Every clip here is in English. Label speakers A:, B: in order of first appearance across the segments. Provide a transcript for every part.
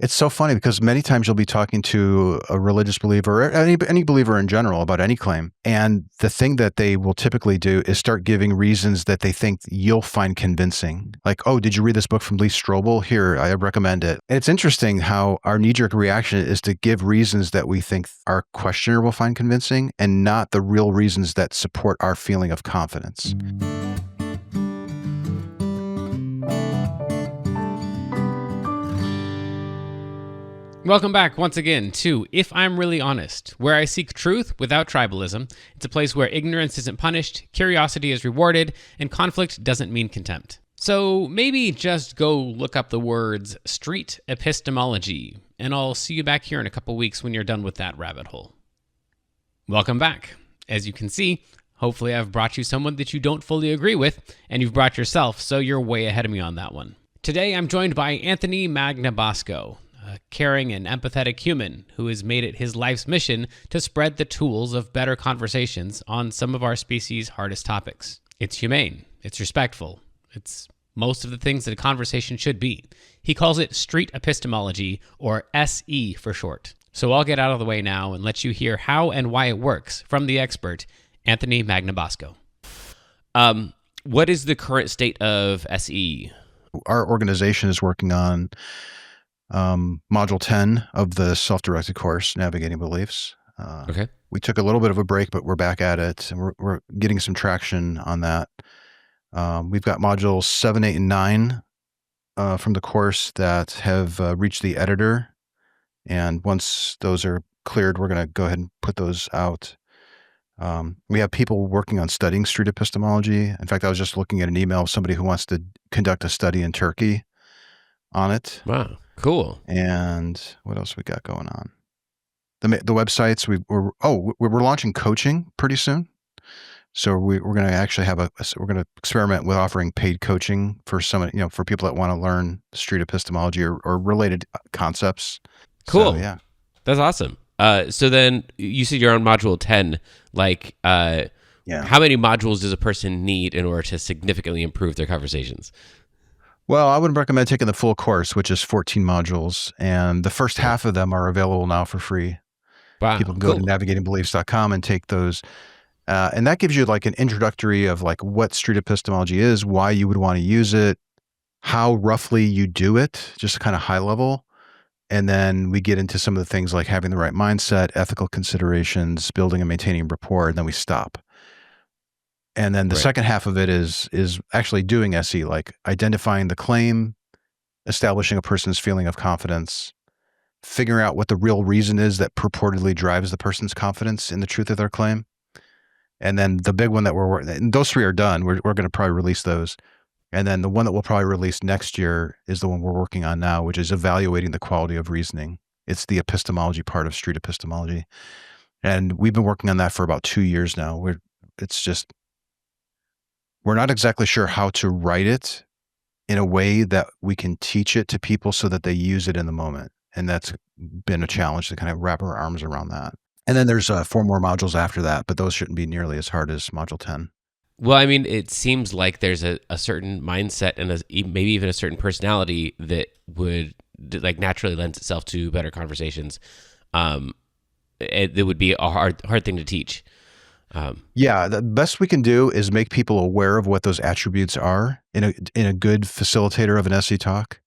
A: It's so funny because many times you'll be talking to a religious believer or any believer in general about any claim. And the thing that they will typically do is start giving reasons that they think you'll find convincing. Like, oh, did you read this book from Lee Strobel? Here, I recommend it. And it's interesting how our knee-jerk reaction is to give reasons that we think our questioner will find convincing and not the real reasons that support our feeling of confidence.
B: Welcome back once again to If I'm Really Honest, where I seek truth without tribalism. It's a place where ignorance isn't punished, curiosity is rewarded, and conflict doesn't mean contempt. So maybe just go look up the words Street Epistemology, and I'll see you back here in a couple weeks when you're done with that rabbit hole. Welcome back. As you can see, hopefully I've brought you someone that you don't fully agree with, and you've brought yourself, so you're way ahead of me on that one. Today I'm joined by Anthony Magnabosco, a caring and empathetic human who has made it his life's mission to spread the tools of better conversations on some of our species' hardest topics. It's humane, it's respectful, it's most of the things that a conversation should be. He calls it Street Epistemology, or SE for short. So I'll get out of the way now and let you hear how and why it works from the expert, Anthony Magnabosco.
C: What is the current state of SE?
A: Our organization is working on Module 10 of the self-directed course, Navigating Beliefs.
C: Okay.
A: We took a little bit of a break, but we're back at it, and we're getting some traction on that. We've got modules 7, 8, and 9 from the course that have reached the editor, and once those are cleared, we're going to go ahead and put those out. We have people working on studying street epistemology. In fact, I was just looking at an email of somebody who wants to conduct a study in Turkey on it.
C: Wow. Cool.
A: And what else we got going on? The websites. We're launching coaching pretty soon. So we're going to actually have we're going to experiment with offering paid coaching for for people that want to learn street epistemology or related concepts.
C: Cool.
A: So, yeah,
C: that's awesome. So then you said you're on module 10. How many modules does a person need in order to significantly improve their conversations?
A: Well, I would recommend taking the full course, which is 14 modules, and the first half of them are available now for free.
C: Wow,
A: people can go to navigatingbeliefs.com and take those. And that gives you like an introductory of like what street epistemology is, why you would want to use it, how roughly you do it, just kind of high level. And then we get into some of the things like having the right mindset, ethical considerations, building and maintaining rapport, and then we stop. And then the second half of it is actually doing SE, like identifying the claim, establishing a person's feeling of confidence, figuring out what the real reason is that purportedly drives the person's confidence in the truth of their claim. And then the big one that we're working, and those 3 are done. We're going to probably release those. And then the one that we'll probably release next year is the one we're working on now, which is evaluating the quality of reasoning. It's the epistemology part of street epistemology. And we've been working on that for about 2 years now. We're not exactly sure how to write it in a way that we can teach it to people so that they use it in the moment. And that's been a challenge to kind of wrap our arms around that. And then there's 4 more modules after that, but those shouldn't be nearly as hard as Module 10.
C: Well, I mean, it seems like there's a certain mindset and maybe even a certain personality that would like naturally lends itself to better conversations. It would be a hard thing to teach.
A: The best we can do is make people aware of what those attributes are in a good facilitator of an SE talk,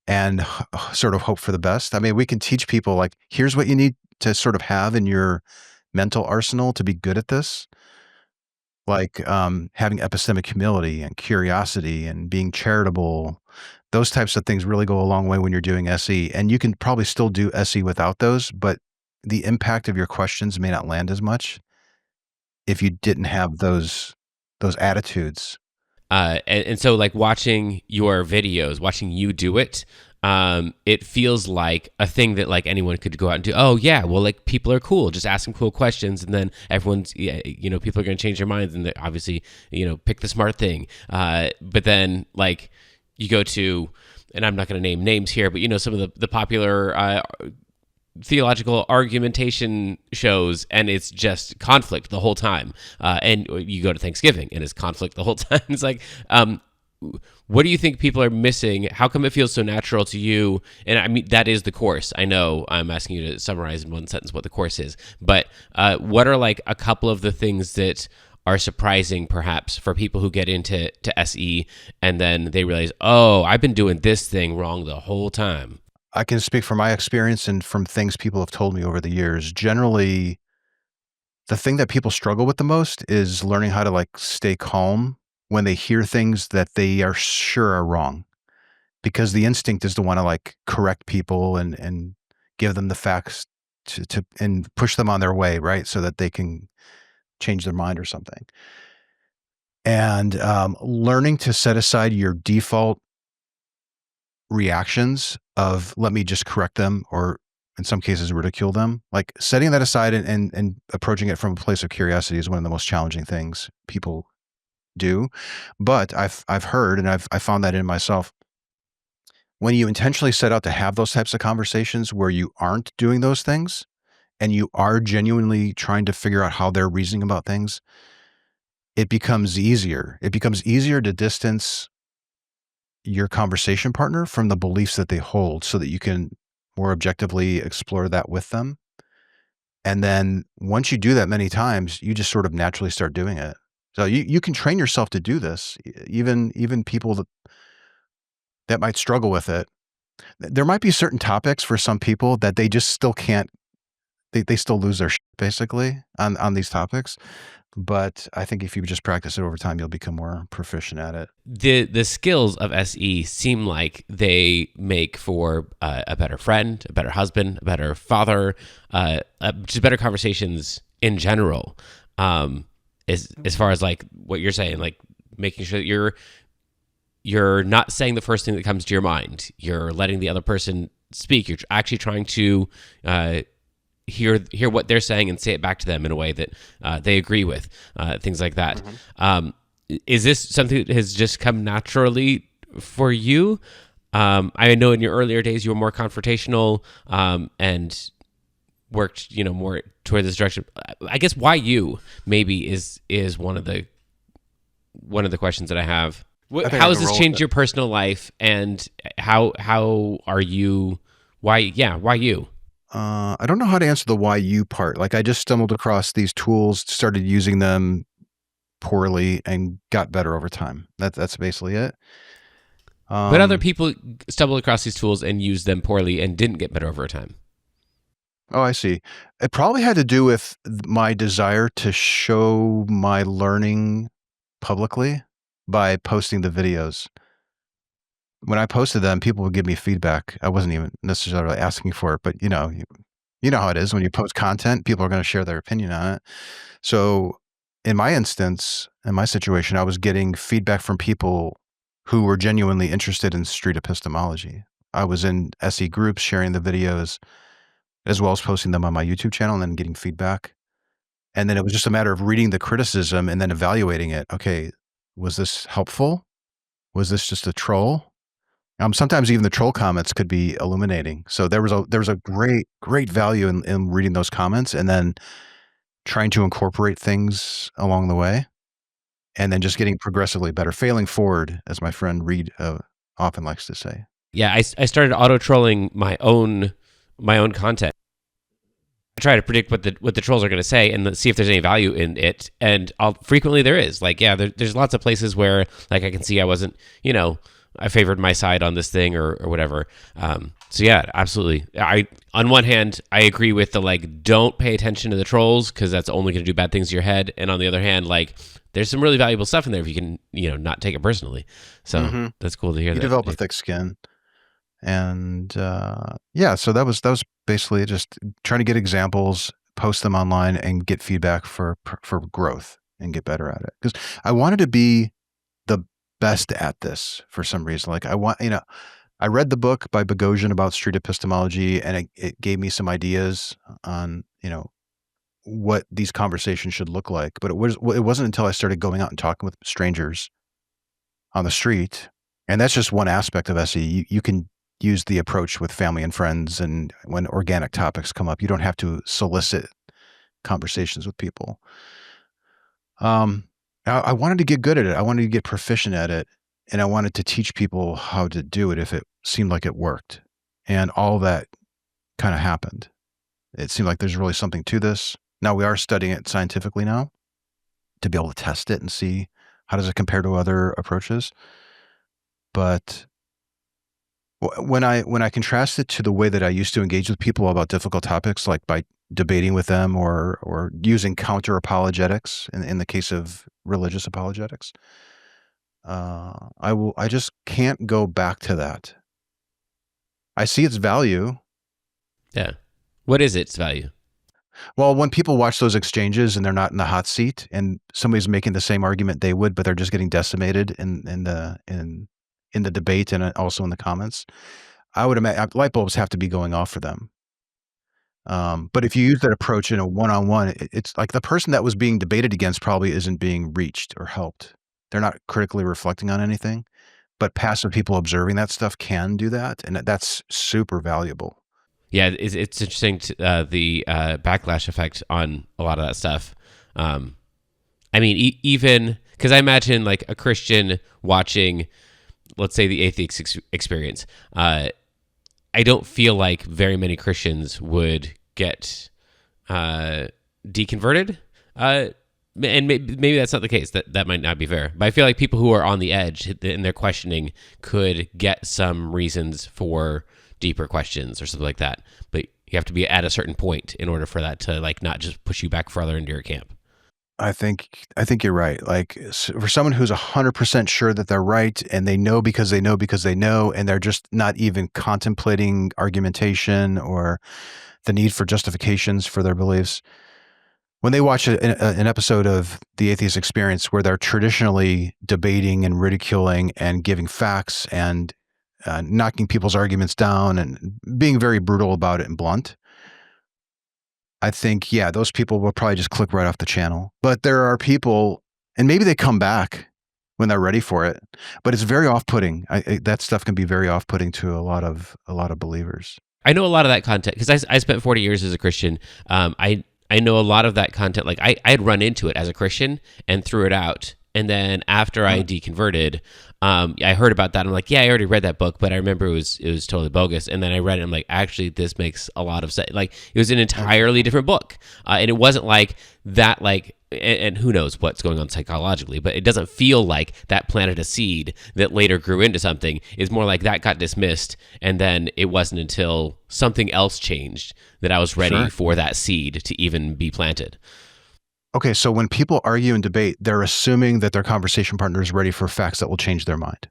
A: and sort of hope for the best. I mean, we can teach people like, here's what you need to sort of have in your mental arsenal to be good at this. Like having epistemic humility and curiosity and being charitable. Those types of things really go a long way when you're doing SE. And you can probably still do SE without those, but the impact of your questions may not land as much if you didn't have those attitudes.
C: And so like watching your videos, watching you do it, it feels like a thing that like anyone could go out and do. Oh yeah, well like people are cool. Just ask them cool questions, and then everyone's people are going to change their minds, and obviously pick the smart thing. But then like you go to, and I'm not going to name names here, but some of the popular theological argumentation shows, and it's just conflict the whole time. And you go to Thanksgiving and it's conflict the whole time. It's like, what do you think people are missing? How come it feels so natural to you? And I mean, that is the course. I know I'm asking you to summarize in one sentence what the course is, but what are like a couple of the things that are surprising perhaps for people who get into SE and then they realize, oh, I've been doing this thing wrong the whole time?
A: I can speak from my experience and from things people have told me over the years. Generally, the thing that people struggle with the most is learning how to like stay calm when they hear things that they are sure are wrong, because the instinct is to want to like correct people and give them the facts to and push them on their way, right? So that they can change their mind or something. And learning to set aside your default reactions of let me just correct them, or in some cases ridicule them, like setting that aside and approaching it from a place of curiosity is one of the most challenging things people do. But I've heard, and I found that in myself, when you intentionally set out to have those types of conversations where you aren't doing those things and you are genuinely trying to figure out how they're reasoning about things, it becomes easier. It becomes easier to distance your conversation partner from the beliefs that they hold so that you can more objectively explore that with them. And then once you do that many times, you just sort of naturally start doing it. So you can train yourself to do this. Even people that might struggle with it. There might be certain topics for some people that they just still can't, they still lose their shit basically on these topics. But I think if you just practice it over time, you'll become more proficient at it.
C: The skills of SE seem like they make for a better friend, a better husband, a better father, just better conversations in general. As far as like what you're saying, like making sure that you're not saying the first thing that comes to your mind. You're letting the other person speak. You're actually trying to hear what they're saying and say it back to them in a way that they agree with, things like that. Mm-hmm. Is this something that has just come naturally for you? I know in your earlier days you were more confrontational and worked, more toward this direction. I guess why you maybe is one of the questions that I have. How has this changed your personal life, and how are you? Why you?
A: I don't know how to answer the why you part. Like I just stumbled across these tools, started using them poorly, and got better over time. That's basically it.
C: But other people stumbled across these tools and used them poorly and didn't get better over time.
A: Oh, I see. It probably had to do with my desire to show my learning publicly by posting the videos. When I posted them, people would give me feedback. I wasn't even necessarily asking for it, but you know how it is when you post content, people are going to share their opinion on it. So in my instance, in my situation, I was getting feedback from people who were genuinely interested in street epistemology. I was in SE groups sharing the videos as well as posting them on my YouTube channel and then getting feedback. And then it was just a matter of reading the criticism and then evaluating it. Okay, was this helpful? Was this just a troll? Sometimes even the troll comments could be illuminating. So there was a great value in reading those comments and then trying to incorporate things along the way, and then just getting progressively better, failing forward, as my friend Reed often likes to say.
C: Yeah, I started auto trolling my own content. I try to predict what the trolls are going to say and see if there's any value in it. And frequently there is. Like, yeah, there's lots of places where like I can see I wasn't, I favored my side on this thing or whatever. So yeah, absolutely. On one hand, I agree with the like, don't pay attention to the trolls because that's only going to do bad things to your head. And on the other hand, like, there's some really valuable stuff in there if you can, not take it personally. So that's cool to hear.
A: You develop a thick skin. And so that was basically just trying to get examples, post them online, and get feedback for growth and get better at it. Because I wanted to be the best at this for some reason. Like I read the book by Boghossian about street epistemology, and it gave me some ideas on what these conversations should look like. But it wasn't until I started going out and talking with strangers on the street, and that's just one aspect of SE. You can use the approach with family and friends, and when organic topics come up, you don't have to solicit conversations with people. I wanted to get good at it. I wanted to get proficient at it. and I wanted to teach people how to do it if it seemed like it worked. And all that kind of happened. It seemed like there's really something to this. Now we are studying it scientifically now to be able to test it and see how does it compare to other approaches. But when I contrast it to the way that I used to engage with people about difficult topics, like by debating with them or using counter apologetics in the case of religious apologetics, I just can't go back to that. I see its value.
C: Yeah. What is its value?
A: Well, when people watch those exchanges and they're not in the hot seat and somebody's making the same argument they would, but they're just getting decimated in the debate and also in the comments, I would imagine light bulbs have to be going off for them. But if you use that approach in a one-on-one, it's like the person that was being debated against probably isn't being reached or helped. They're not critically reflecting on anything, but passive people observing that stuff can do that, and that's super valuable.
C: Yeah, it's interesting the backlash effect on a lot of that stuff. I mean, even because I imagine like a Christian watching, let's say, the Atheist experience. I don't feel like very many Christians would get deconverted. And maybe that's not the case. That might not be fair. But I feel like people who are on the edge in their questioning could get some reasons for deeper questions or something like that. But you have to be at a certain point in order for that to like not just push you back further into your camp.
A: I think you're right. Like for someone who's 100% sure that they're right and they know because they know because they know, and they're just not even contemplating argumentation or the need for justifications for their beliefs. When they watch an episode of The Atheist Experience where they're traditionally debating and ridiculing and giving facts and knocking people's arguments down and being very brutal about it and blunt, I think, yeah, those people will probably just click right off the channel. But there are people, and maybe they come back when they're ready for it, but it's very off-putting. That stuff can be very off-putting to a lot of believers.
C: I know a lot of that content because I spent 40 years as a Christian. I know a lot of that content. Like I had run into it as a Christian and threw it out. And then after I deconverted, I heard about that. I'm like, yeah, I already read that book, but I remember it was totally bogus. And then I read it. I'm like, actually, this makes a lot of sense. Like it was an entirely different book, and it wasn't like that. Like, and who knows what's going on psychologically, but it doesn't feel like that planted a seed that later grew into something. It's more like that got dismissed, and then it wasn't until something else changed that I was ready for that seed to even be planted.
A: Okay, so when people argue and debate, they're assuming that their conversation partner is ready for facts that will change their mind.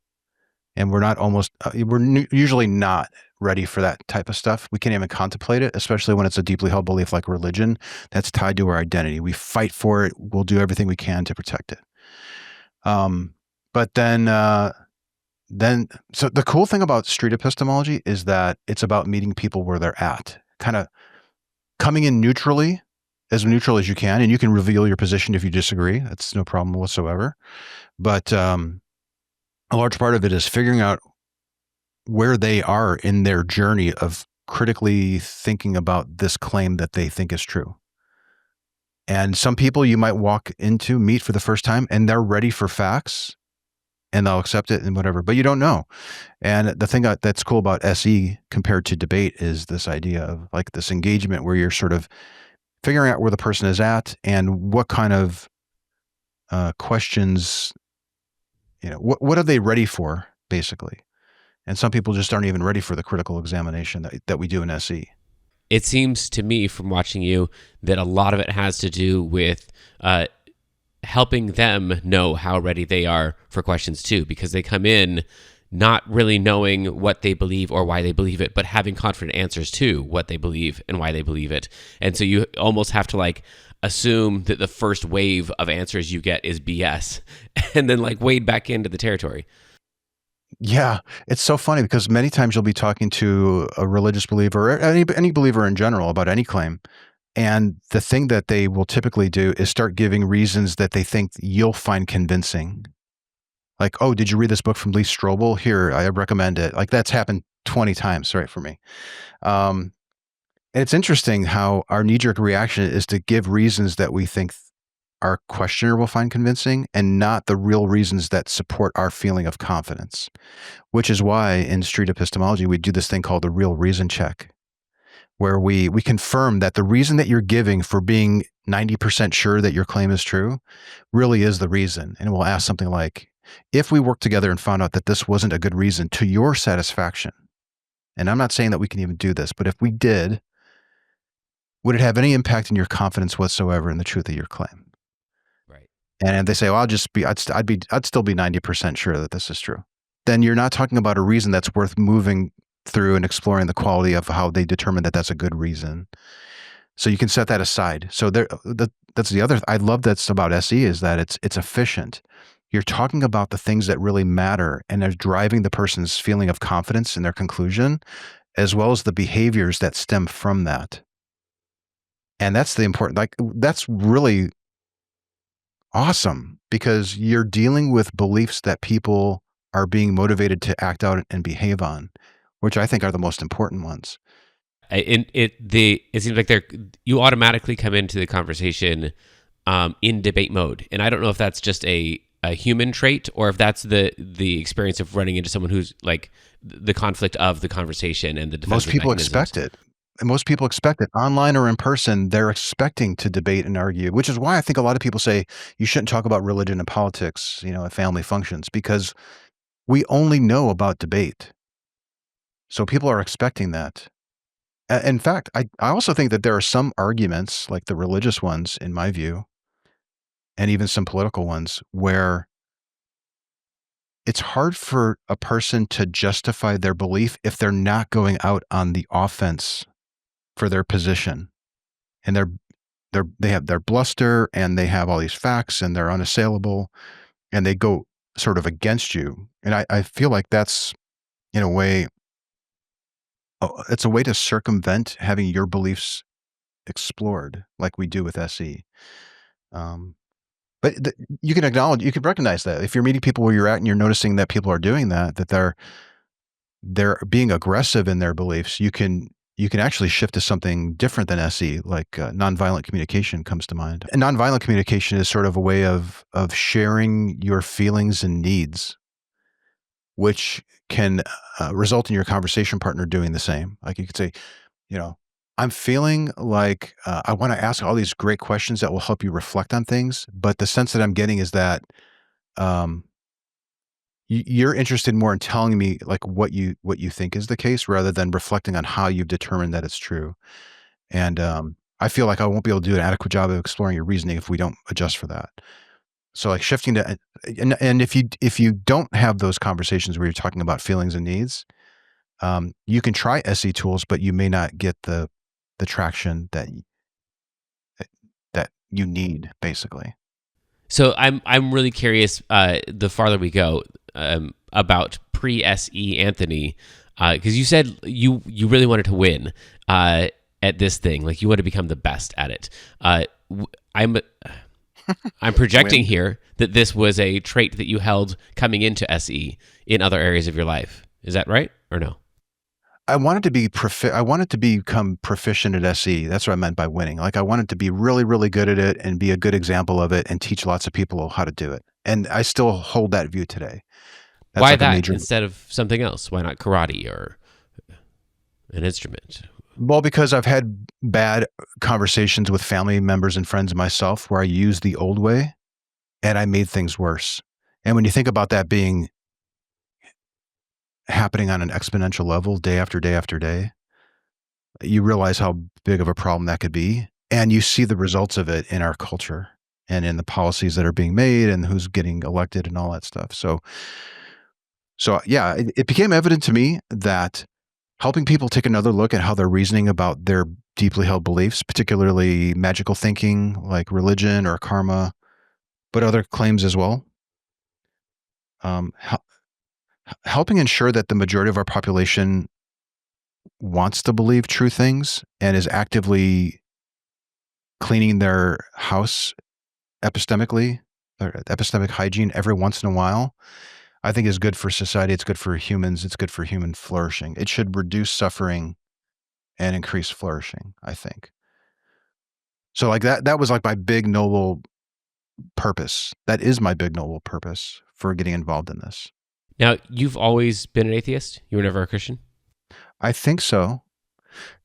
A: And we're usually not ready for that type of stuff. We can't even contemplate it, especially when it's a deeply held belief like religion that's tied to our identity. We fight for it. We'll do everything we can to protect it. But then, so the cool thing about street epistemology is that it's about meeting people where they're at, kind of coming in neutrally, as neutral as you can, and you can reveal your position if you disagree. That's no problem whatsoever. But a large part of it is figuring out where they are in their journey of critically thinking about this claim that they think is true. And some people you might meet for the first time, and they're ready for facts, and they'll accept it and whatever, but you don't know. And the thing that's cool about SE compared to debate is this idea of like this engagement where you're sort of figuring out where the person is at and what kind of questions, what are they ready for, basically. And some people just aren't even ready for the critical examination that we do in SE.
C: It seems to me from watching you that a lot of it has to do with helping them know how ready they are for questions too, because they come in not really knowing what they believe or why they believe it, but having confident answers to what they believe and why they believe it. And so you almost have to like assume that the first wave of answers you get is BS and then like wade back into the territory.
A: Yeah, it's so funny because many times you'll be talking to a religious believer or any believer in general about any claim. And the thing that they will typically do is start giving reasons that they think you'll find convincing. Like, oh, did you read this book from Lee Strobel? Here, I recommend it. Like that's happened 20 times, right, for me. And it's interesting how our knee-jerk reaction is to give reasons that we think our questioner will find convincing and not the real reasons that support our feeling of confidence, which is why in street epistemology, we do this thing called the real reason check, where we confirm that the reason that you're giving for being 90% sure that your claim is true really is the reason. And we'll ask something like, if we worked together and found out that this wasn't a good reason to your satisfaction, and I'm not saying that we can even do this, but if we did, would it have any impact in your confidence whatsoever in the truth of your claim?
C: Right.
A: And they say, well, I'd still be 90% sure that this is true. Then you're not talking about a reason that's worth moving through and exploring the quality of how they determine that that's a good reason. So you can set that aside. So that's the other. I love that's about SE is that it's efficient. You're talking about the things that really matter, and they're driving the person's feeling of confidence in their conclusion, as well as the behaviors that stem from that. And that's the important. Like that's really awesome because you're dealing with beliefs that people are being motivated to act out and behave on, which I think are the most important ones.
C: It seems like you automatically come into the conversation in debate mode, and I don't know if that's just a human trait or if that's the experience of running into someone who's like the conflict of the conversation and the defensive
A: Most people
C: mechanisms.
A: expect it. And most people expect it online or in person. They're expecting to debate and argue, which is why I think a lot of people say you shouldn't talk about religion and politics, at family functions, because we only know about debate. So people are expecting that. In fact, I also think that there are some arguments, like the religious ones, in my view, and even some political ones, where it's hard for a person to justify their belief if they're not going out on the offense for their position. And they have their bluster and they have all these facts and they're unassailable and they go sort of against you. And I feel like that's, in a way, it's a way to circumvent having your beliefs explored like we do with SE. But you can recognize that if you're meeting people where you're at and you're noticing that people are doing that they're being aggressive in their beliefs, you can actually shift to something different than SE, like nonviolent communication comes to mind. And nonviolent communication is sort of a way of sharing your feelings and needs, which can result in your conversation partner doing the same. Like you could say, I'm feeling like I want to ask all these great questions that will help you reflect on things, but the sense that I'm getting is that you're interested more in telling me like what you think is the case rather than reflecting on how you've determined that it's true. And I feel like I won't be able to do an adequate job of exploring your reasoning if we don't adjust for that. So like shifting to, and if you don't have those conversations where you're talking about feelings and needs, you can try SE tools, but you may not get the traction that you need, basically.
C: So I'm really curious. The farther we go about pre-SE Anthony, because you said you really wanted to win at this thing, like you want to become the best at it. I'm projecting here that this was a trait that you held coming into SE in other areas of your life. Is that right or no?
A: I wanted to become proficient at SE. That's what I meant by winning. Like I wanted to be really, really good at it and be a good example of it and teach lots of people how to do it. And I still hold that view today. That's
C: Why
A: like
C: that instead of something else? Why not karate or an instrument?
A: Well, because I've had bad conversations with family members and friends myself where I used the old way and I made things worse. And when you think about that being happening on an exponential level day after day after day, you realize how big of a problem that could be. And you see the results of it in our culture and in the policies that are being made and who's getting elected and all that stuff. So yeah, it became evident to me that helping people take another look at how they're reasoning about their deeply held beliefs, particularly magical thinking like religion or karma, but other claims as well, helping ensure that the majority of our population wants to believe true things and is actively cleaning their house epistemically, or epistemic hygiene every once in a while, I think is good for society. It's good for humans. It's good for human flourishing. It should reduce suffering and increase flourishing, I think. So like that was like my big noble purpose. That is my big noble purpose for getting involved in this.
C: Now, you've always been an atheist? You were never a Christian?
A: I think so.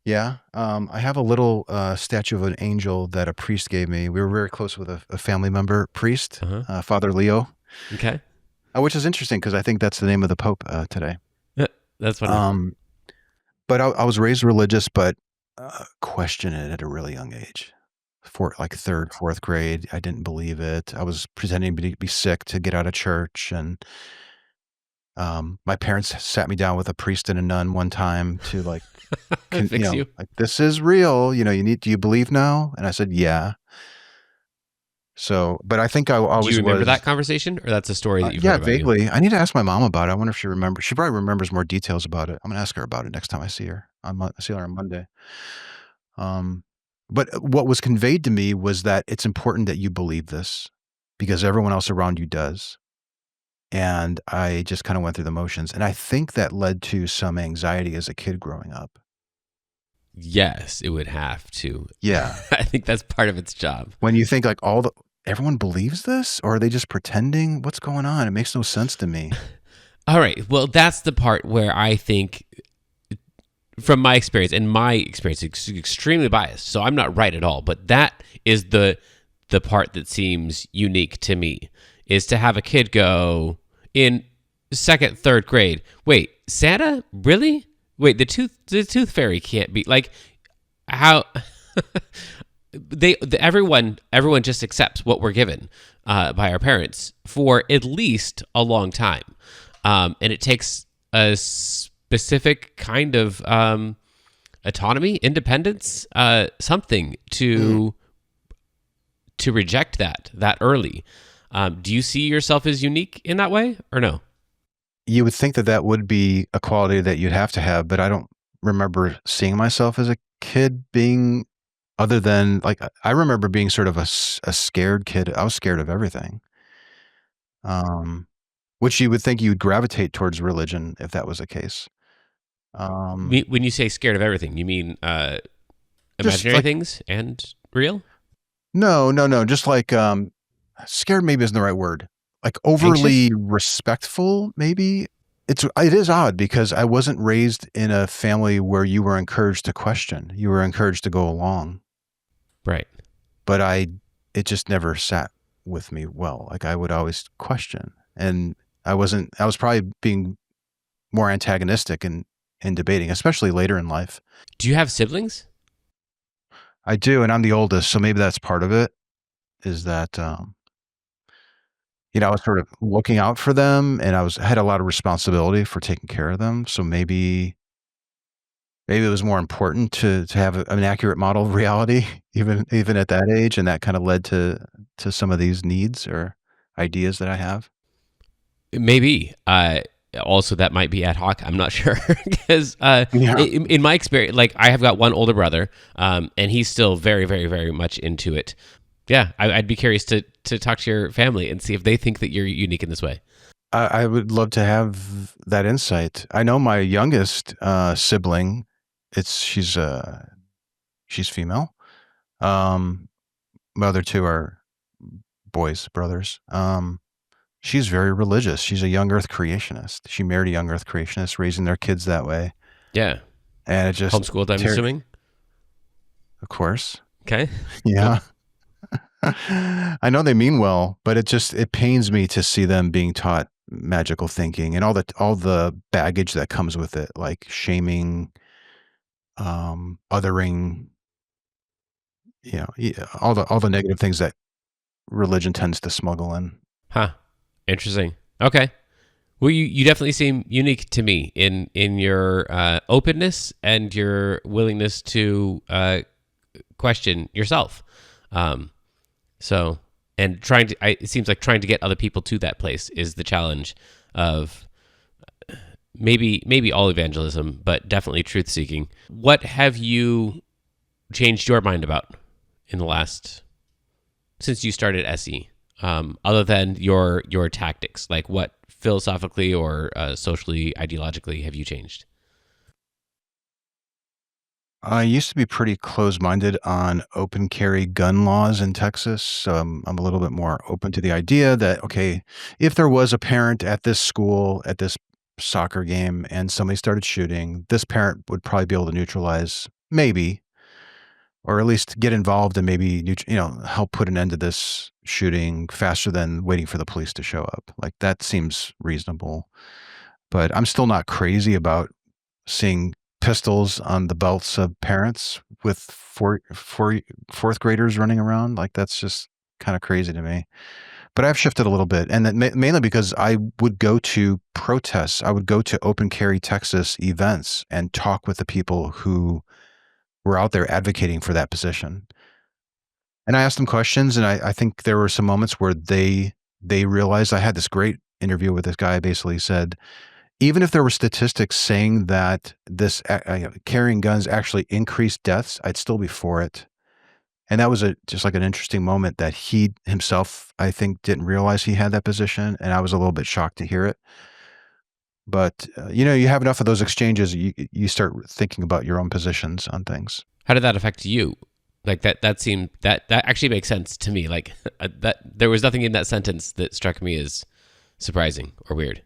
A: Yeah. I have a little statue of an angel that a priest gave me. We were very close with a family member priest,
C: Uh-huh.
A: Father Leo,
C: Okay.
A: which is interesting because I think that's the name of the Pope today.
C: That's funny.
A: But I was raised religious, but questioned it at a really young age. Like third, fourth grade, I didn't believe it. I was pretending to be sick to get out of church, and my parents sat me down with a priest and a nun one time to like,
C: Fix you.
A: like, this is real. Do you believe now? And I said, yeah. So, but I think I always
C: Do you remember
A: was.
C: that conversation, or that's a story that you've
A: Yeah,
C: heard about you?
A: vaguely. I need to ask my mom about it. I wonder if she remembers. She probably remembers more details about it. I'm gonna ask her about it next time I see her. I see her on Monday. But what was conveyed to me was that it's important that you believe this because everyone else around you does. And I just kind of went through the motions. And I think that led to some anxiety as a kid growing up.
C: Yes, it would have to.
A: Yeah.
C: I think that's part of its job.
A: When you think like everyone believes this, or are they just pretending? What's going on? It makes no sense to me.
C: All right. Well, that's the part where I think, from my experience, and my experience is extremely biased, so I'm not right at all, but that is the part that seems unique to me, is to have a kid go in second, third grade, wait, Santa? Really? Wait, the tooth fairy can't be, like, how... everyone just accepts what we're given by our parents for at least a long time, and it takes a specific kind of autonomy, independence, something to reject that early. Do you see yourself as unique in that way, or no?
A: You would think that would be a quality that you'd have to have, but I don't remember seeing myself as a kid being, other than like, I remember being sort of a scared kid. I was scared of everything. Which you would think you would gravitate towards religion if that was the case.
C: When you say scared of everything, you mean imaginary
A: like,
C: things and real?
A: No. Just like scared maybe isn't the right word. Like overly
C: Anxious?
A: respectful, maybe. It is odd because I wasn't raised in a family where you were encouraged to question. You were encouraged to go along.
C: Right.
A: But it just never sat with me well. Like I would always question. And I was probably being more antagonistic in debating, especially later in life.
C: Do you have siblings?
A: I do, and I'm the oldest, so maybe that's part of it, is that I was sort of looking out for them, and I had a lot of responsibility for taking care of them. So maybe it was more important to have an accurate model of reality, even at that age, and that kind of led to some of these needs or ideas that I have.
C: Maybe. Also, that might be ad hoc. I'm not sure because in my experience, like I have got one older brother, and he's still very, very, very much into it. Yeah, I'd be curious to talk to your family and see if they think that you're unique in this way.
A: I would love to have that insight. I know my youngest sibling. She's female. My other two are brothers. She's very religious. She's a young earth creationist. She married a young earth creationist, raising their kids that way.
C: Yeah.
A: And it just...
C: Homeschooled, I'm assuming?
A: Of course.
C: Okay.
A: Yeah. I know they mean well, but it pains me to see them being taught magical thinking and all the baggage that comes with it, like shaming, othering, all the negative things that religion tends to smuggle in.
C: Huh. Interesting. Okay. Well, you definitely seem unique to me in your openness and your willingness to question yourself. So, and it seems like trying to get other people to that place is the challenge of maybe all evangelism, but definitely truth seeking. What have you changed your mind about since you started SE? Other than your tactics, like what philosophically or socially, ideologically have you changed?
A: I used to be pretty close-minded on open carry gun laws in Texas. So I'm a little bit more open to the idea that, okay, if there was a parent at this school, at this soccer game, and somebody started shooting, this parent would probably be able to neutralize, maybe, or at least get involved and maybe, help put an end to this shooting faster than waiting for the police to show up. Like, that seems reasonable. But I'm still not crazy about seeing pistols on the belts of parents with fourth graders running around. Like, that's just kind of crazy to me. But I've shifted a little bit, and that mainly because I would go to protests. I would go to Open Carry Texas events and talk with the people who were out there advocating for that position. And I asked them questions, and I think there were some moments where they realized. I had this great interview with this guy. Basically said, even if there were statistics saying that this carrying guns actually increased deaths, I'd still be for it. And that was just like an interesting moment that he himself, I think, didn't realize he had that position, and I was a little bit shocked to hear it. But you have enough of those exchanges, you start thinking about your own positions on things.
C: How did that affect you? Like that seemed that actually makes sense to me. Like that there was nothing in that sentence that struck me as surprising or weird.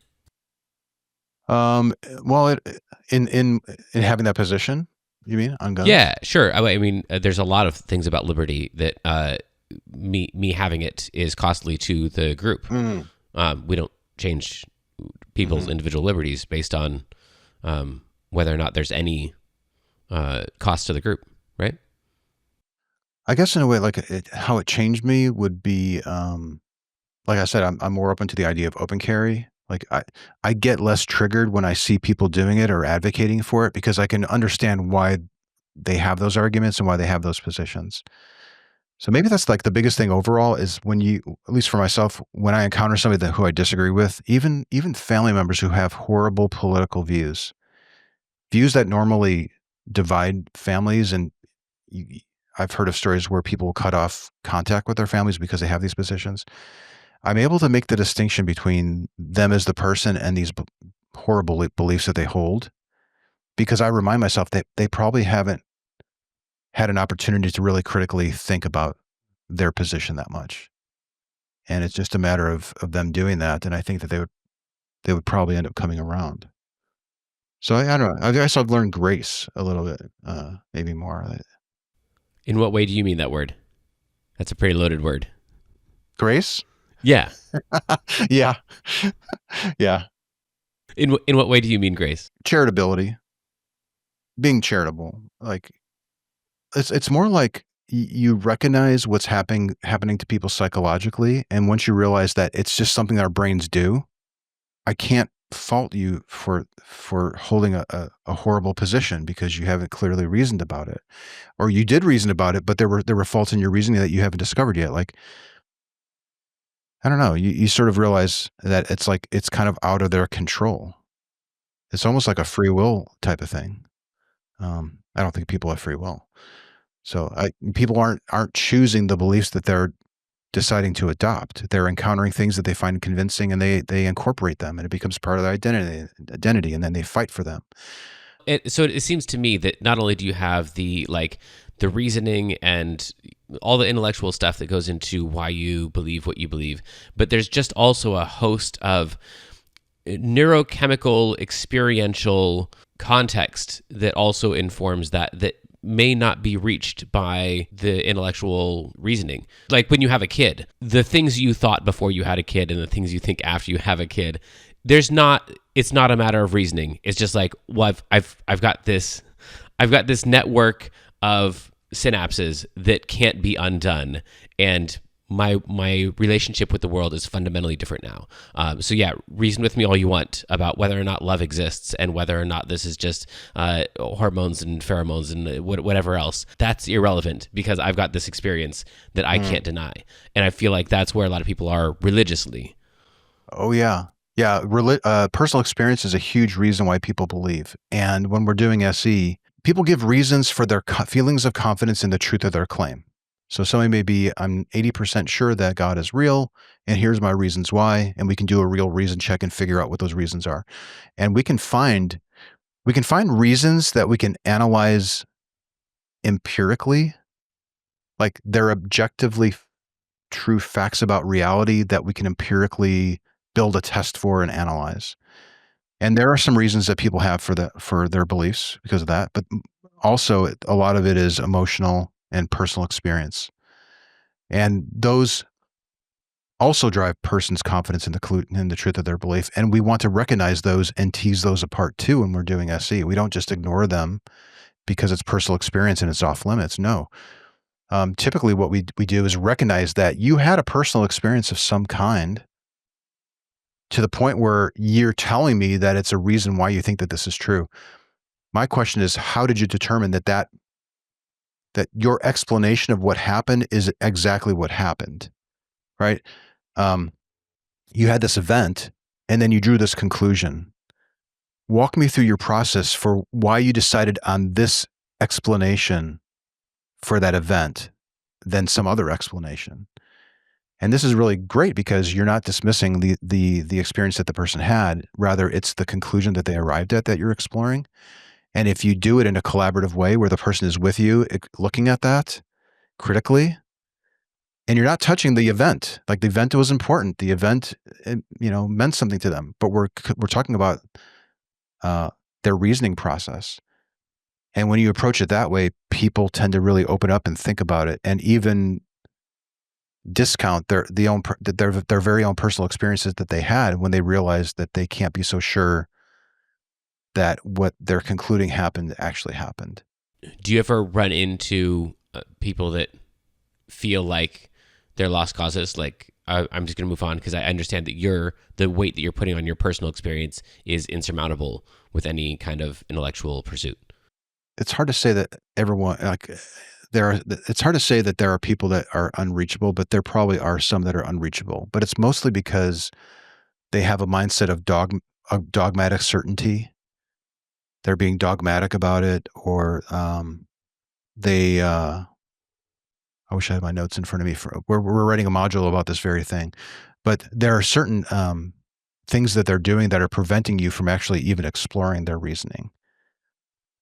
A: Well, in having that position, you mean on guns?
C: Yeah, sure. I mean, there's a lot of things about liberty that me having it is costly to the group. We don't change people's individual liberties based on whether or not there's any cost to the group, right?
A: I guess in a way, like how it changed me would be, like I said, I'm more open to the idea of open carry. Like I get less triggered when I see people doing it or advocating for it because I can understand why they have those arguments and why they have those positions. So maybe that's like the biggest thing overall is when at least for myself, when I encounter somebody who I disagree with, even family members who have horrible political views that normally divide families, and I've heard of stories where people will cut off contact with their families because they have these positions. I'm able to make the distinction between them as the person and these horrible beliefs that they hold, because I remind myself that they probably haven't had an opportunity to really critically think about their position that much. And it's just a matter of them doing that. And I think that they would probably end up coming around. So I don't know. I guess I've learned grace a little bit, maybe more.
C: In what way do you mean that word? That's a pretty loaded word.
A: Grace?
C: Yeah.
A: Yeah. Yeah.
C: In what way do you mean grace?
A: Charitability. Being charitable. Like it's more like you recognize what's happening to people psychologically, and once you realize that it's just something that our brains do, I can't fault you for holding a horrible position because you haven't clearly reasoned about it, or you did reason about it, but there were faults in your reasoning that you haven't discovered yet. Like, I don't know, you sort of realize that it's like it's kind of out of their control. It's almost like a free will type of thing. I don't think people have free will, so people aren't choosing the beliefs that they're deciding to adopt. They're encountering things that they find convincing, and they incorporate them, and it becomes part of their identity, and then they fight for them.
C: So it seems to me that not only do you have the reasoning and all the intellectual stuff that goes into why you believe what you believe, but there's just also a host of neurochemical experiential context that also informs that may not be reached by the intellectual reasoning. Like when you have a kid, the things you thought before you had a kid and the things you think after you have a kid, it's not a matter of reasoning. It's just like, well, I've got this network of synapses that can't be undone, and my relationship with the world is fundamentally different now. So yeah, reason with me all you want about whether or not love exists and whether or not this is just hormones and pheromones and whatever else. That's irrelevant because I've got this experience that I can't deny. And I feel like that's where a lot of people are religiously.
A: Oh yeah. Yeah. Personal experience is a huge reason why people believe. And when we're doing SE, people give reasons for their feelings of confidence in the truth of their claim. So somebody may be, I'm 80% sure that God is real, and here's my reasons why, and we can do a real reason check and figure out what those reasons are. And we can find reasons that we can analyze empirically, like they're objectively true facts about reality that we can empirically build a test for and analyze. And there are some reasons that people have for their beliefs because of that, but also a lot of it is emotional and personal experience. And those also drive person's confidence in the truth of their belief. And we want to recognize those and tease those apart too when we're doing SE. We don't just ignore them because it's personal experience and it's off limits. No. Typically what we do is recognize that you had a personal experience of some kind to the point where you're telling me that it's a reason why you think that this is true. My question is, how did you determine that your explanation of what happened is exactly what happened, right? You had this event and then you drew this conclusion. Walk me through your process for why you decided on this explanation for that event than some other explanation. And this is really great because you're not dismissing the experience that the person had. Rather, it's the conclusion that they arrived at that you're exploring. And if you do it in a collaborative way where the person is with you, looking at that critically, and you're not touching the event, like the event was important. The event, meant something to them, but we're talking about their reasoning process. And when you approach it that way, people tend to really open up and think about it, and even discount their very own personal experiences that they had when they realize that they can't be so sure that what they're concluding happened actually happened.
C: Do you ever run into people that feel like they're lost causes? Like, I'm just going to move on because I understand that the weight that you're putting on your personal experience is insurmountable with any kind of intellectual pursuit.
A: It's hard to say that everyone it's hard to say that there are people that are unreachable, but there probably are some that are unreachable. But it's mostly because they have a mindset of dogmatic certainty. They're being dogmatic about it, or they. I wish I had my notes in front of me. We're writing a module about this very thing, but there are certain things that they're doing that are preventing you from actually even exploring their reasoning.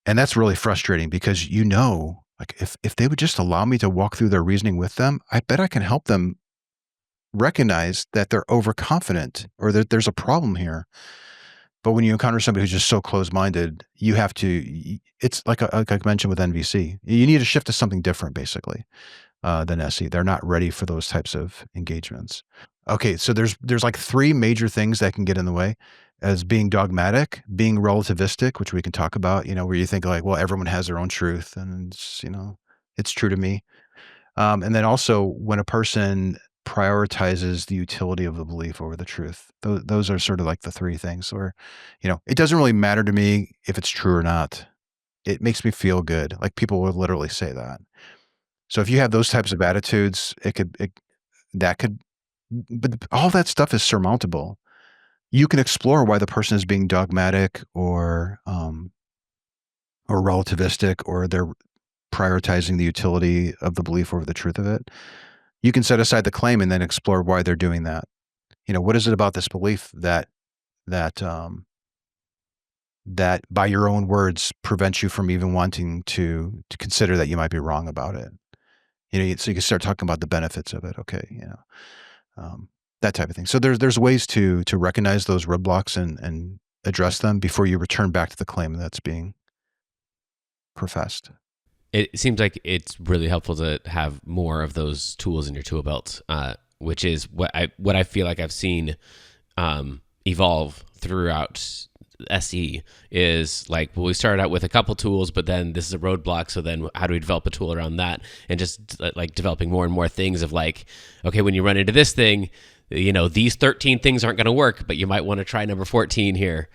A: And that's really frustrating because like if they would just allow me to walk through their reasoning with them, I bet I can help them recognize that they're overconfident or that there's a problem here. But when you encounter somebody who's just so closed-minded, you have to, it's like I mentioned with NVC, you need to shift to something different basically than SE. They're not ready for those types of engagements. Okay, so there's like three major things that can get in the way. As being dogmatic, being relativistic, which we can talk about, where you think like, well, everyone has their own truth and it's true to me. And then also when a person prioritizes the utility of the belief over the truth, those are sort of like the three things where, it doesn't really matter to me if it's true or not. It makes me feel good. Like people would literally say that. So if you have those types of attitudes, but all that stuff is surmountable. You can explore why the person is being dogmatic or relativistic, or they're prioritizing the utility of the belief over the truth of it. You can set aside the claim and then explore why they're doing that. What is it about this belief that by your own words prevents you from even wanting to consider that you might be wrong about it? So you can start talking about the benefits of it. Okay, that type of thing. So there's ways to recognize those roadblocks and address them before you return back to the claim that's being professed.
C: It seems like it's really helpful to have more of those tools in your tool belt, which is what I feel like I've seen evolve throughout SE is like, well, we started out with a couple tools, but then this is a roadblock. So then how do we develop a tool around that? And just like developing more and more things of like, okay, when you run into this thing, these 13 things aren't going to work, but you might want to try number 14 here.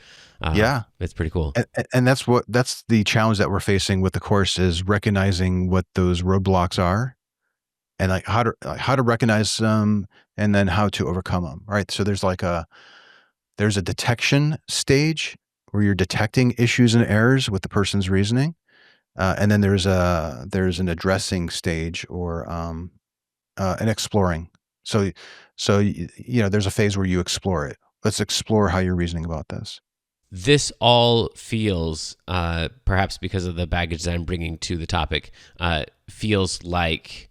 A: Yeah.
C: It's pretty cool.
A: And that's the challenge that we're facing with the course, is recognizing what those roadblocks are and like how to recognize them and then how to overcome them. Right. So there's a detection stage where you're detecting issues and errors with the person's reasoning. And then there's an addressing stage or an exploring. So there's a phase where you explore it. Let's explore how you're reasoning about this.
C: this all feels, perhaps because of the baggage that I'm bringing to the topic, feels like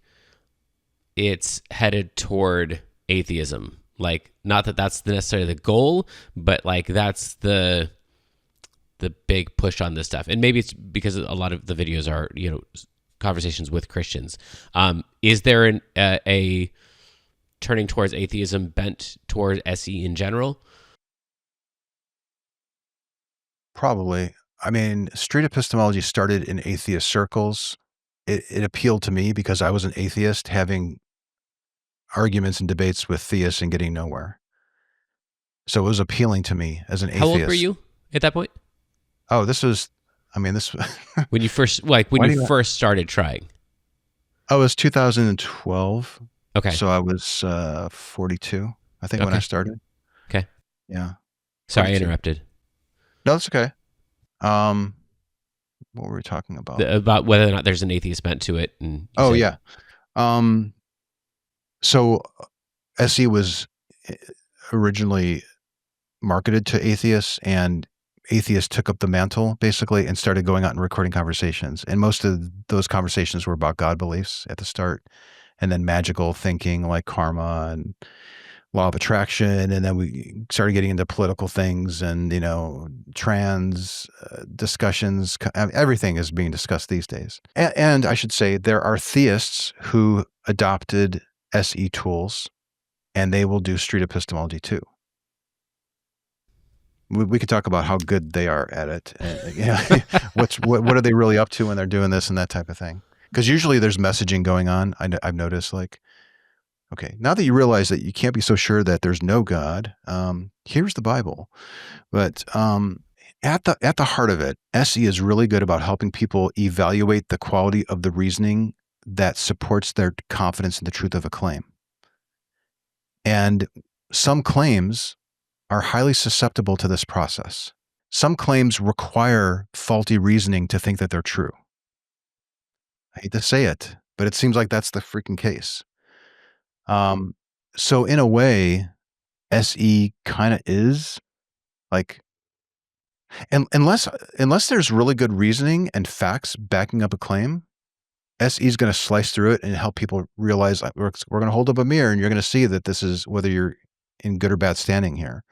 C: it's headed toward atheism. Like, not that that's necessarily the goal, but like that's the big push on this stuff. And maybe it's because a lot of the videos are, conversations with Christians. Is there a turning towards atheism bent toward SE in general?
A: Probably. I mean, street epistemology started in atheist circles. It appealed to me because I was an atheist having arguments and debates with theists and getting nowhere. So it was appealing to me as an atheist.
C: How old were you at that point?
A: Oh, this
C: when you first first started trying.
A: Oh, it was 2012.
C: Okay.
A: So I was 42, I think, when I started.
C: Okay.
A: Yeah.
C: Sorry,
A: 42.
C: I interrupted.
A: No, that's okay. What were we talking about?
C: About whether or not there's an atheist bent to it. And
A: yeah. So SE was originally marketed to atheists, and atheists took up the mantle basically and started going out and recording conversations. And most of those conversations were about God beliefs at the start, and then magical thinking like karma and law of attraction. And then we started getting into political things and, trans discussions. Everything is being discussed these days. And I should say there are theists who adopted SE tools, and they will do street epistemology too. We could talk about how good they are at it. And, what are they really up to when they're doing this and that type of thing? Because usually there's messaging going on. I've noticed, like, okay, now that you realize that you can't be so sure that there's no God, here's the Bible. But at the heart of it, SE is really good about helping people evaluate the quality of the reasoning that supports their confidence in the truth of a claim. And some claims are highly susceptible to this process. Some claims require faulty reasoning to think that they're true. I hate to say it, but it seems like that's the freaking case. So in a way, SE kind of is like, and unless there's really good reasoning and facts backing up a claim, SE is going to slice through it and help people realize, like, we're going to hold up a mirror and you're going to see that this is whether you're in good or bad standing here.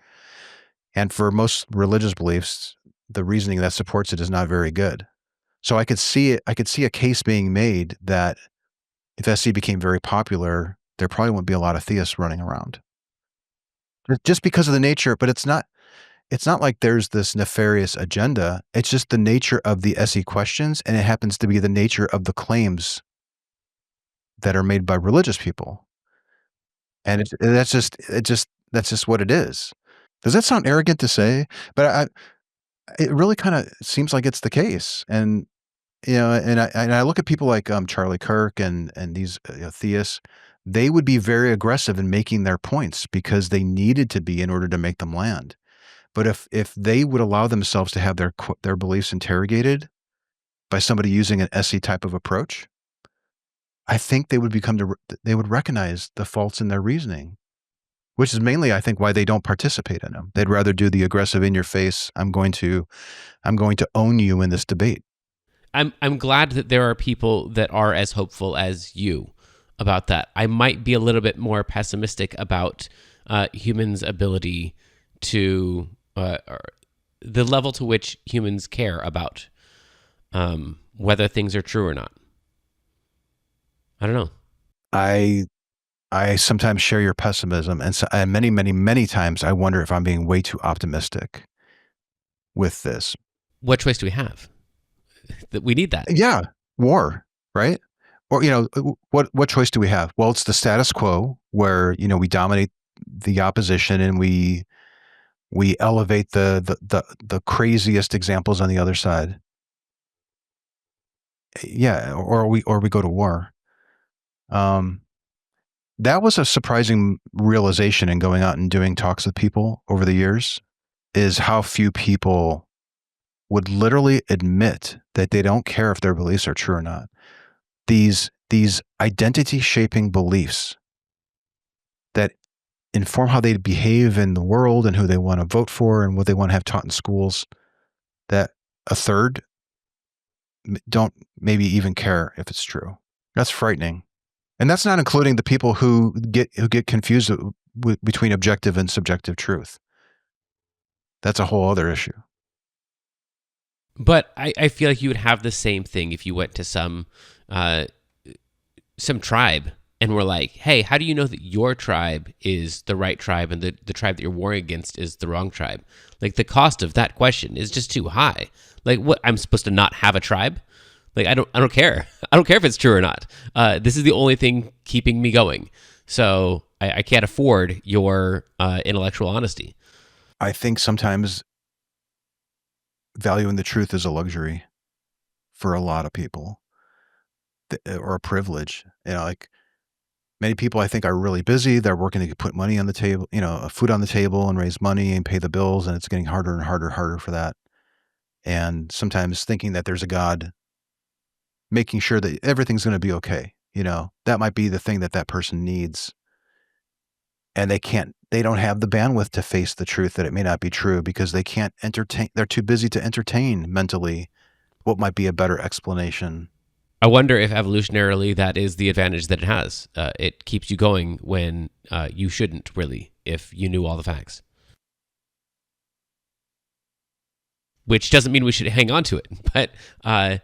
A: And for most religious beliefs, the reasoning that supports it is not very good. So I could see a case being made that if SE became very popular, there probably wouldn't be a lot of theists running around. Just because of the nature, but it's not like there's this nefarious agenda. It's just the nature of the SE questions, and it happens to be the nature of the claims that are made by religious people. And that's just what it is. Does that sound arrogant to say? But it really kind of seems like it's the case. And and I look at people like Charlie Kirk and these theists. They would be very aggressive in making their points because they needed to be in order to make them land. But if they would allow themselves to have their beliefs interrogated by somebody using an SE type of approach, I think they would recognize the faults in their reasoning, which is mainly, I think, why they don't participate in them. They'd rather do the aggressive in your face, I'm going to own you in this debate.
C: I'm glad that there are people that are as hopeful as you about that. I might be a little bit more pessimistic about humans' ability to the level to which humans care about whether things are true or not. I don't know.
A: I sometimes share your pessimism, and many, many, many times I wonder if I'm being way too optimistic with this.
C: What choice do we have? That we need that.
A: Yeah, war, right? Or what choice do we have? Well, it's the status quo where we dominate the opposition and we elevate the craziest examples on the other side. Yeah, or we go to war. That was a surprising realization in going out and doing talks with people over the years, is how few people would literally admit that they don't care if their beliefs are true or not. These identity shaping beliefs that inform how they behave in the world and who they want to vote for and what they want to have taught in schools, that a third don't maybe even care if it's true. That's frightening. And that's not including the people who get confused between objective and subjective truth. That's a whole other issue.
C: But I feel like you would have the same thing if you went to some tribe and were like, hey, how do you know that your tribe is the right tribe and the tribe that you're warring against is the wrong tribe? Like, the cost of that question is just too high. Like, what, I'm supposed to not have a tribe? Like, I don't care. I don't care if it's true or not. This is the only thing keeping me going. So I can't afford your intellectual honesty.
A: I think sometimes valuing the truth is a luxury for a lot of people, or a privilege. Like, many people I think are really busy. They're working to put money on the table, food on the table and raise money and pay the bills. And it's getting harder and harder for that. And sometimes thinking that there's a God making sure that everything's going to be okay. That might be the thing that person needs. And they don't have the bandwidth to face the truth that it may not be true, because they can't entertain. They're too busy to entertain mentally what might be a better explanation.
C: I wonder if evolutionarily that is the advantage that it has. It keeps you going when you shouldn't really, if you knew all the facts. Which doesn't mean we should hang on to it, but I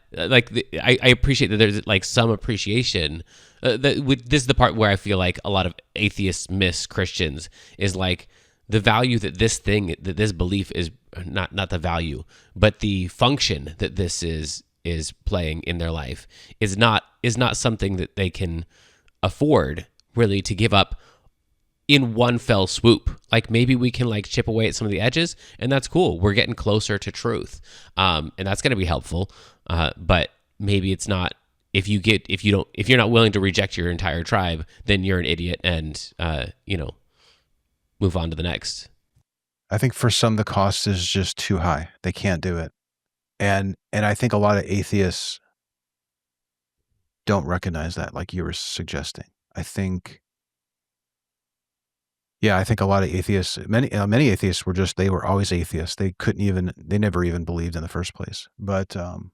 C: appreciate that there's like some appreciation. This is the part where I feel like a lot of atheists miss Christians, is like the value that this belief is not the value, but the function that this is playing in their life is not something that they can afford really to give up in one fell swoop. Like, maybe we can like chip away at some of the edges, and that's cool. We're getting closer to truth, and that's going to be helpful. But maybe it's not. If you're not willing to reject your entire tribe, then you're an idiot, and move on to the next.
A: I think for some the cost is just too high. They can't do it, and I think a lot of atheists don't recognize that, like you were suggesting. I think a lot of atheists, many atheists they were always atheists. They never even believed in the first place. But, and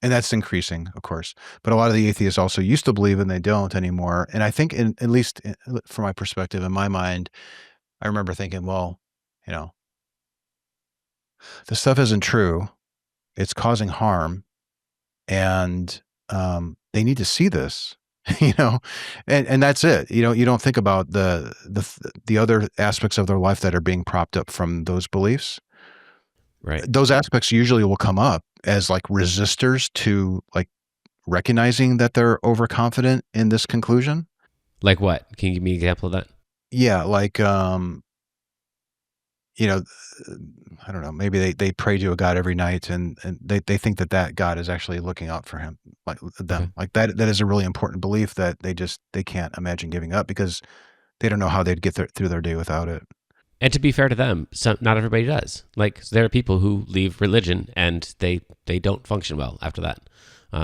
A: that's increasing, of course. But a lot of the atheists also used to believe, and they don't anymore. And I think, at least from my perspective, in my mind, I remember thinking, well, this stuff isn't true. It's causing harm, and they need to see this. And that's it. You don't think about the other aspects of their life that are being propped up from those beliefs.
C: Right.
A: Those aspects usually will come up as like resistors to like recognizing that they're overconfident in this conclusion.
C: Like what? Can you give me an example of that?
A: Yeah, like I don't know, maybe they pray to a God every night, and they think that God is actually looking out for him, like them.
C: Okay.
A: Like that is a really important belief that they can't imagine giving up, because they don't know how they'd get through their day without it.
C: And to be fair to them, not everybody does. Like, there are people who leave religion and they don't function well after that,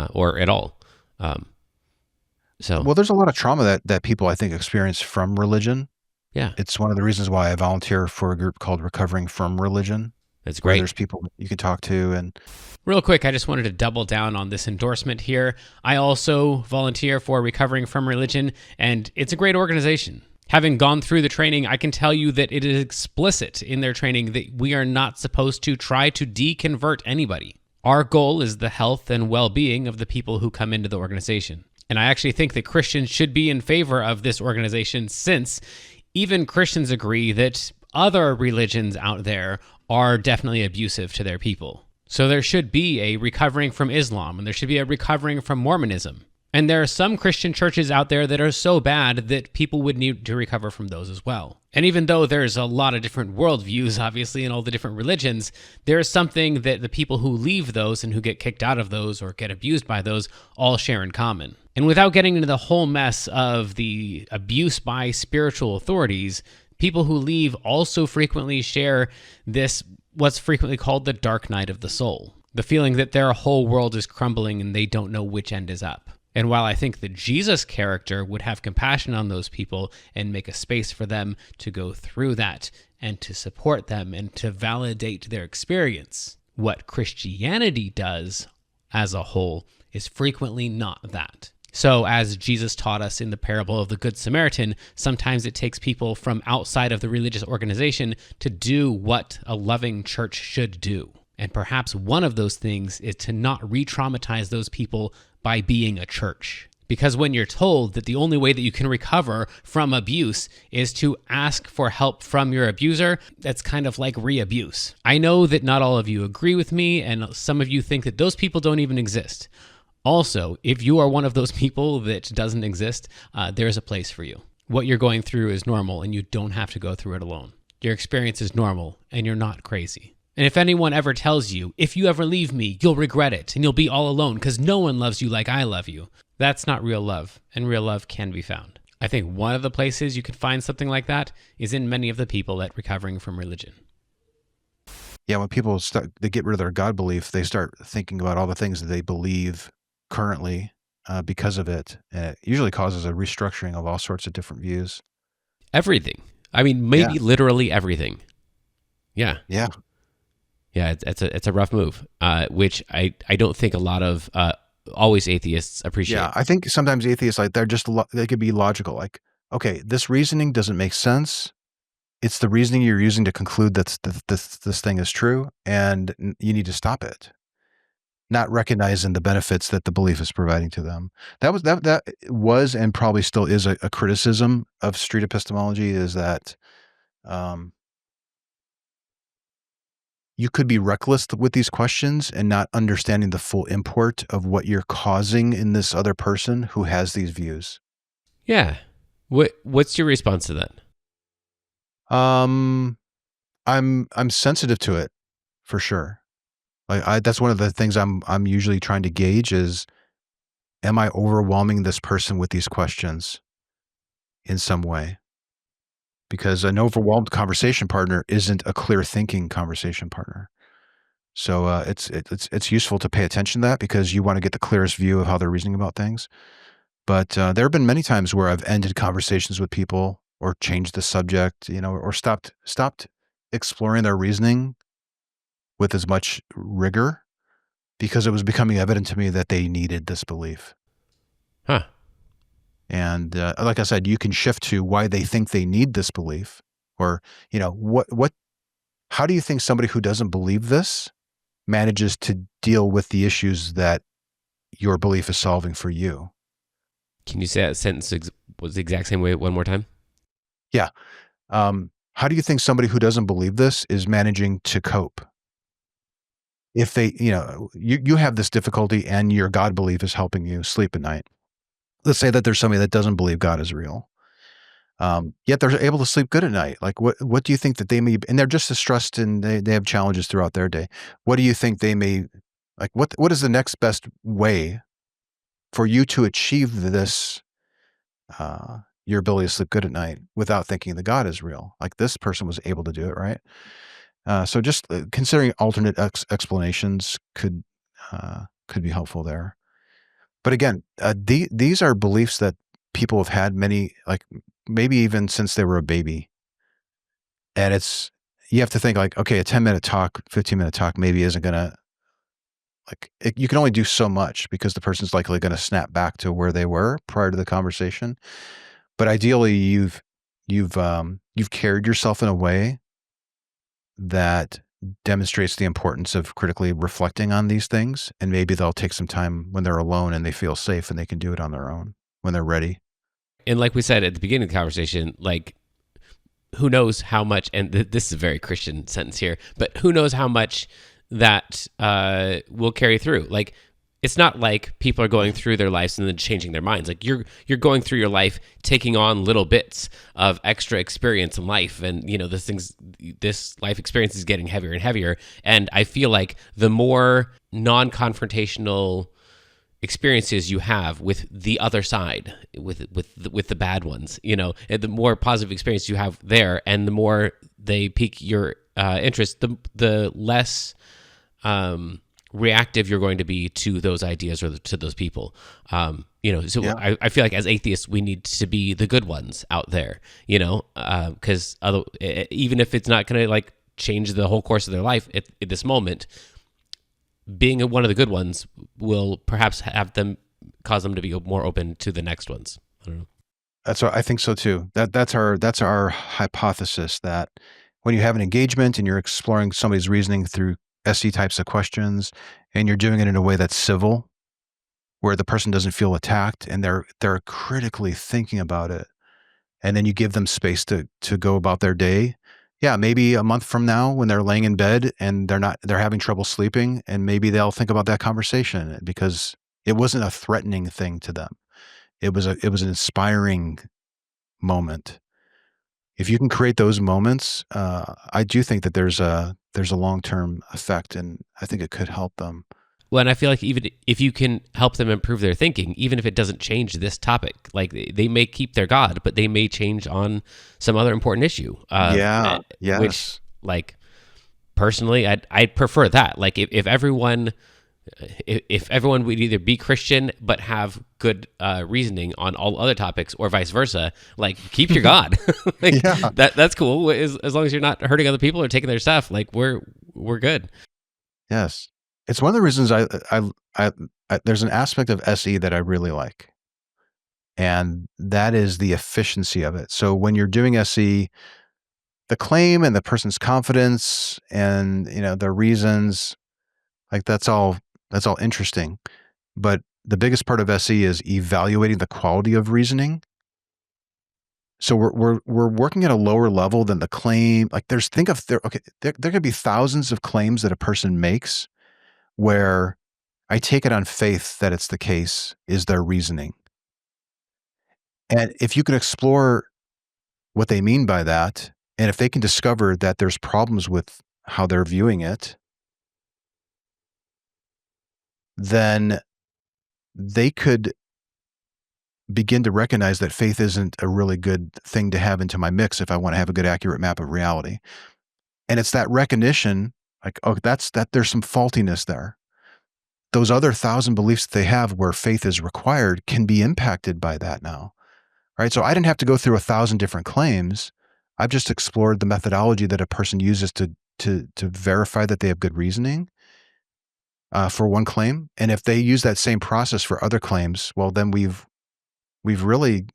C: or at all.
A: Well, there's a lot of trauma that people, I think, experience from religion.
C: Yeah.
A: It's one of the reasons why I volunteer for a group called Recovering from Religion.
C: That's great.
A: There's people you can talk to. And
B: real quick, I just wanted to double down on this endorsement here. I also volunteer for Recovering from Religion, and it's a great organization. Having gone through the training, I can tell you that it is explicit in their training that we are not supposed to try to deconvert anybody. Our goal is the health and well-being of the people who come into the organization. And I actually think that Christians should be in favor of this organization, since even Christians agree that other religions out there are definitely abusive to their people. So there should be a recovering from Islam, and there should be a recovering from Mormonism. And there are some Christian churches out there that are so bad that people would need to recover from those as well. And even though there's a lot of different worldviews, obviously, in all the different religions, there is something that the people who leave those and who get kicked out of those or get abused by those all share in common. And without getting into the whole mess of the abuse by spiritual authorities, people who leave also frequently share this, what's frequently called the dark night of the soul. The feeling that their whole world is crumbling and they don't know which end is up. And while I think the Jesus character would have compassion on those people and make a space for them to go through that and to support them and to validate their experience, what Christianity does as a whole is frequently not that. So as Jesus taught us in the parable of the Good Samaritan, sometimes it takes people from outside of the religious organization to do what a loving church should do. And perhaps one of those things is to not re-traumatize those people by being a church. Because when you're told that the only way that you can recover from abuse is to ask for help from your abuser, that's kind of like re-abuse. I know that not all of you agree with me, and some of you think that those people don't even exist. Also, if you are one of those people that doesn't exist, there's a place for you. What you're going through is normal, and you don't have to go through it alone. Your experience is normal, and you're not crazy. And if anyone ever tells you, if you ever leave me, you'll regret it, and you'll be all alone because no one loves you like I love you, that's not real love, and real love can be found. I think one of the places you can find something like that is in many of the people at Recovering from Religion.
A: Yeah, when people they get rid of their God belief, they start thinking about all the things that they believe currently because of it. And it usually causes a restructuring of all sorts of different views.
C: Everything. I mean, maybe literally everything. Yeah.
A: Yeah.
C: Yeah, it's a rough move, which I don't think a lot of always atheists appreciate.
A: Yeah, I think sometimes atheists, like, they could be logical. Like, okay, this reasoning doesn't make sense. It's the reasoning you're using to conclude that this thing is true, and you need to stop it. Not recognizing the benefits that the belief is providing to them. That was and probably still is a criticism of street epistemology, is that you could be reckless with these questions and not understanding the full import of what you're causing in this other person who has these views.
C: Yeah. What's your response to that?
A: I'm sensitive to it, for sure. Like that's one of the things I'm usually trying to gauge is, am I overwhelming this person with these questions in some way? Because an overwhelmed conversation partner isn't a clear thinking conversation partner. So it's useful to pay attention to that, because you want to get the clearest view of how they're reasoning about things. But there have been many times where I've ended conversations with people or changed the subject, or stopped exploring their reasoning with as much rigor, because it was becoming evident to me that they needed this belief.
C: Huh.
A: And like I said, you can shift to why they think they need this belief, or how do you think somebody who doesn't believe this manages to deal with the issues that your belief is solving for you?
C: Can you say that sentence was the exact same way one more time?
A: Yeah. How do you think somebody who doesn't believe this is managing to cope? If they, you have this difficulty and your God belief is helping you sleep at night. Let's say that there's somebody that doesn't believe God is real. Yet they're able to sleep good at night. Like, what do you think that they may, and they're just as stressed and they have challenges throughout their day. What do you think they may, like, what is the next best way for you to achieve this, your ability to sleep good at night without thinking that God is real? Like, this person was able to do it, right? So just considering alternate explanations could be helpful there. But again, these are beliefs that people have had maybe even since they were a baby. And you have to think like, okay, a 10-minute talk, 15-minute talk maybe isn't going to, you can only do so much, because the person's likely going to snap back to where they were prior to the conversation. But ideally, you've carried yourself in a way that demonstrates the importance of critically reflecting on these things, and maybe they'll take some time when they're alone and they feel safe and they can do it on their own when they're ready. And
C: like we said at the beginning of the conversation, like, who knows how much, and this is a very Christian sentence here, but who knows how much that will carry through. Like, it's not like people are going through their lives and then changing their minds. Like, you're going through your life, taking on little bits of extra experience in life, and this life experience is getting heavier and heavier. And I feel like the more non-confrontational experiences you have with the other side, with the bad ones, and the more positive experience you have there, and the more they pique your interest, the less reactive you're going to be to those ideas or to those people. So
A: Yeah.
C: I feel like as atheists, we need to be the good ones out there, because even if it's not going to like change the whole course of their life at this moment, being one of the good ones will perhaps cause them to be more open to the next ones. I don't know.
A: That's what I think so too. That's our hypothesis, that when you have an engagement and you're exploring somebody's reasoning through SE types of questions, and you're doing it in a way that's civil, where the person doesn't feel attacked and they're critically thinking about it, and then you give them space to go about their day. Yeah, maybe a month from now when they're laying in bed and they're having trouble sleeping, and maybe they'll think about that conversation because it wasn't a threatening thing to them. It was an inspiring moment. If you can create those moments, I do think that there's a long-term effect, and I think it could help them.
C: Well, and I feel like even if you can help them improve their thinking, even if it doesn't change this topic, like they may keep their God, but they may change on some other important issue.
A: Yes.
C: Which, like, personally, I'd prefer that. Like, if everyone would either be Christian but have good reasoning on all other topics, or vice versa, like, keep your God. Like,
A: Yeah.
C: that's cool as long as you're not hurting other people or taking their stuff. Like, we're good.
A: Yes. It's one of the reasons I there's an aspect of SE that I really like, and that is the efficiency of it. So when you're doing SE, the claim and the person's confidence and, their reasons, like that's all interesting. But the biggest part of SE is evaluating the quality of reasoning. So we're working at a lower level than the claim. Like there could be thousands of claims that a person makes where I take it on faith that it's the case, is their reasoning. And if you can explore what they mean by that, and if they can discover that there's problems with how they're viewing it, then they could begin to recognize that faith isn't a really good thing to have into my mix if I want to have a good, accurate map of reality. And it's that recognition, like, oh, there's some faultiness there. Those other 1,000 beliefs that they have where faith is required can be impacted by that now, right? So I didn't have to go through 1,000 different claims. I've just explored the methodology that a person uses to verify that they have good reasoning for one claim. And if they use that same process for other claims, well, then we've really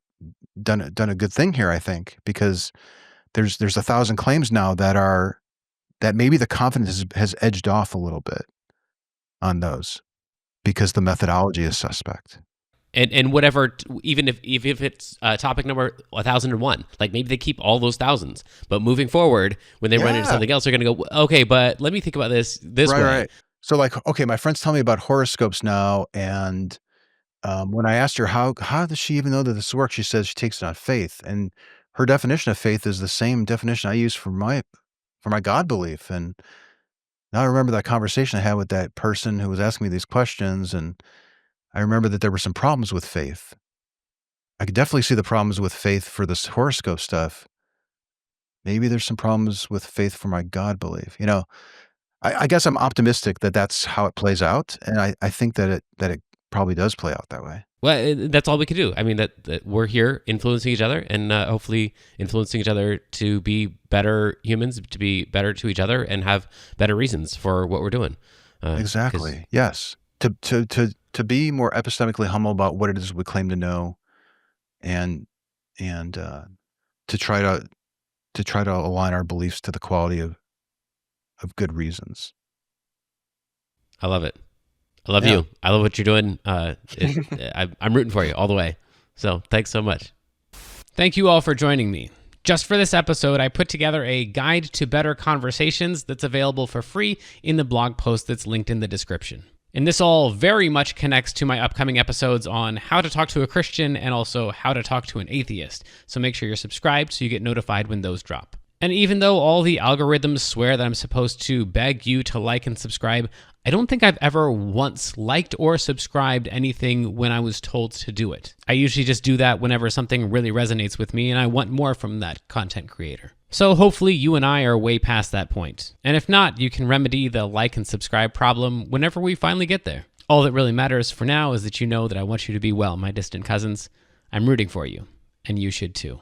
A: done a good thing here, I think, because there's 1,000 claims now that maybe the confidence has edged off a little bit on those because the methodology is suspect.
C: And whatever, even if it's topic number 1,001, like maybe they keep all those thousands, but moving forward, when they run into something else, they're going to go, okay, but let me think about this way.
A: Right. So like, okay, my friend's telling me about horoscopes now, and when I asked her how does she even know that this works, she says she takes it on faith, and her definition of faith is the same definition I use for my God belief. And now I remember that conversation I had with that person who was asking me these questions, and I remember that there were some problems with faith. I could definitely see the problems with faith for this horoscope stuff. Maybe there's some problems with faith for my God belief. I guess I'm optimistic that that's how it plays out, and I think that it probably does play out that way.
C: Well, that's all we can do. I mean, that we're here influencing each other, and hopefully influencing each other to be better humans, to be better to each other, and have better reasons for what we're doing.
A: Exactly. Yes. To be more epistemically humble about what it is we claim to know, and to try to align our beliefs to the quality of good reasons.
C: I love it. I love you. I love what you're doing. I'm rooting for you all the way. So thanks so much.
B: Thank you all for joining me. Just for this episode, I put together a guide to better conversations that's available for free in the blog post that's linked in the description. And this all very much connects to my upcoming episodes on how to talk to a Christian and also how to talk to an atheist. So make sure you're subscribed so you get notified when those drop. And even though all the algorithms swear that I'm supposed to beg you to like and subscribe, I don't think I've ever once liked or subscribed anything when I was told to do it. I usually just do that whenever something really resonates with me and I want more from that content creator. So hopefully you and I are way past that point. And if not, you can remedy the like and subscribe problem whenever we finally get there. All that really matters for now is that you know that I want you to be well, my distant cousins. I'm rooting for you, and you should too.